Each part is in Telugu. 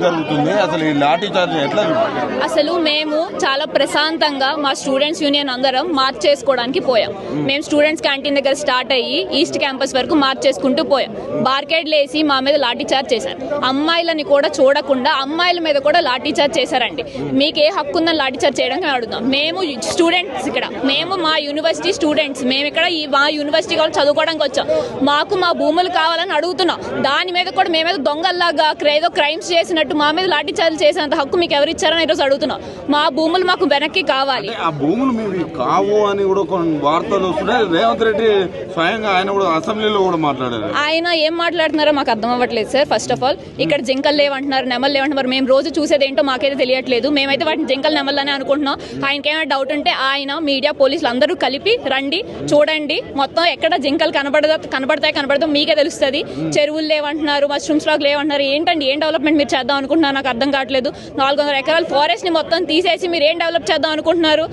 జరుగుతుంది అసలు ఈ లాఠీ చార్జ్ ఎట్లా? అసలు మేము చాలా ప్రశాంతంగా మా స్టూడెంట్స్ యూనియన్ అందరం మార్చ్ చేసుకోవడానికి పోయాం. మేము స్టూడెంట్స్ క్యాంటీన్ దగ్గర స్టార్ట్ అయ్యి ఈస్ట్ క్యాంపస్ వరకు మార్చ్ చేసుకుంటూ పోయాం. బార్కేడ్లు వేసి మా మీద లాఠీ చార్జ్ చేశారు. అమ్మాయిలని కూడా చూడకుండా అమ్మాయిల మీద కూడా లాఠీ చార్జ్ చేశారండి. మీకు ఏ హక్కు ఉందని లాఠీ చార్జ్ చేయడానికి అడుగుతాం. మేము స్టూడెంట్స్ ఇక్కడ, మేము మా యూనివర్సిటీ స్టూడెంట్స్, మేము ఇక్కడ మా యూనివర్సిటీ వాళ్ళు చదువుకోవడానికి వచ్చాం. మాకు మా భూములు కావాలని అడుగుతున్నాం. దాని మీద కూడా మేమేదో దొంగల్లాగా ఏదో క్రైమ్స్ చేసినట్టు మా మీద లాఠీ చార్జ్ చేసేంత హక్కు మీకు ఎవరు ఇచ్చారని ఈరోజు అడుగుతున్నాం. మా భూములు మాకు వెనక్కి కావాలి. ఆ భూములు మీవి కావు అని కూడా కొన్ని వార్తలు వస్తున్నాయి. రేవంత్ రెడ్డి స్వయంగా ఆయన కూడా అసెంబ్లీలో కూడా మాట్లాడారు. ఆయన ఏం మాట్లాడుతున్నారో మాకు అర్థం అవ్వట్లేదు సార్. ఫస్ట్ ఆఫ్ ఆల్ ఇక్కడ జింకలు లేవంటున్నారు, నెమలు లేవంటున్నారు. మేము రోజు చూసేది ఏంటో మాకైతే తెలియట్లేదు. మేమైతే వాటిని జింకలు నెమలని అనుకుంటున్నాం. ఆయనకి ఏమైనా డౌట్ ఉంటే ఆయన మీడియా పోలీసులు అందరూ కలిపి రండి, చూడండి మొత్తం ఎక్కడ జింకలు కనబడతాయి మీకే తెలుస్తుంది. చెరువులు లేవంటున్నారు, మష్రూమ్స్ లాగా లేవంటున్నారు. ఏంటండి, ఏం డెవలప్మెంట్ మీరు చేద్దాం అనుకుంటున్నారు? నాకు అర్థం కావట్లేదు. 400 ఎకరాల ఫారెస్ట్ ని మొత్తం తీసేసి మీరు ఏం డెవలప్ చేద్దాం అనుకుంటున్నారు?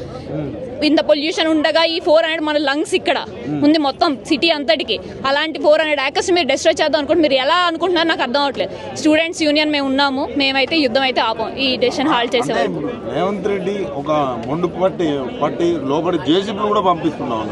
ఇంత పొల్యూషన్ ఉండగా ఈ 400 మన లంగ్స్ ఇక్కడ ఉంది మొత్తం సిటీ అంతటికి. అలాంటి 400 ఏకర్స్ మీరు డిస్ట్రాయ్ చేద్దాం అనుకుంటే మీరు ఎలా అనుకుంటున్నారు? నాకు అర్థం అవట్లేదు. స్టూడెంట్స్ యూనియన్ మేము ఉన్నాము, మేమైతే యుద్ధం అయితే ఆపం ఈ డెసిషన్ హాల్ట్ చేసేవారు. రేవంత్ రెడ్డి ఒక మొండు పట్టి లోపలి జేసీబీలు కూడా పంపిస్తున్నాం.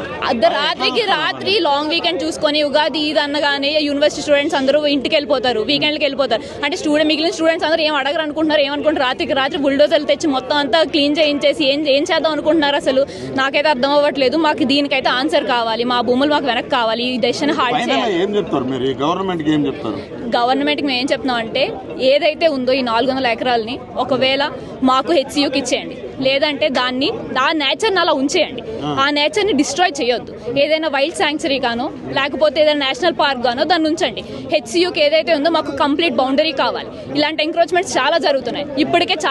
రాత్రి లాంగ్ వీకెండ్ చూసుకొని ఉగాది ఇది అనగానే యూనివర్సిటీ స్టూడెంట్స్ అందరూ ఇంటికి వెళ్ళిపోతారు, వీకెండ్కి వెళ్ళిపోతారు. అంటే మిగిలిన స్టూడెంట్స్ అందరూ ఏం అడగరు అనుకుంటున్నారు, ఏమనుకుంటారు? రాత్రి బుల్డోజర్లు తెచ్చి మొత్తం అంతా క్లీన్ చేయించేసి ఏం చేద్దాం అనుకుంటున్నారు? అసలు నాకైతే అర్థం అవ్వట్లేదు. మాకు దీనికైతే ఆన్సర్ కావాలి. మా భూములు మాకు వెనక్కి కావాలి. ఈ డెసిషన్ హాల్ట్ చేయాలి. ఏం చెప్తారు మీరు గవర్నమెంట్కి? ఏం చెప్తారు గవర్నమెంట్కి? మేము ఏం చెప్తున్నాం అంటే ఏదైతే ఉందో ఈ 400 ఎకరాలని ఒకవేళ మాకు హెచ్సియూకి ఇచ్చేయండి, లేదంటే దాన్ని ఆ నేచర్ని అలా ఉంచేయండి. ఆ నేచర్ని డిస్ట్రాయ్ చేయొద్దు. ఏదైనా వైల్డ్ శాంక్చురీ గానో లేకపోతే ఏదైనా నేషనల్ పార్క్ గానో దాన్ని ఉంచండి. హెచ్సియూకి ఏదైతే ఉందో మాకు కంప్లీట్ బౌండరీ కావాలి. ఇలాంటి ఎంక్రోచ్మెంట్స్ చాలా జరుగుతున్నాయి ఇప్పటికే.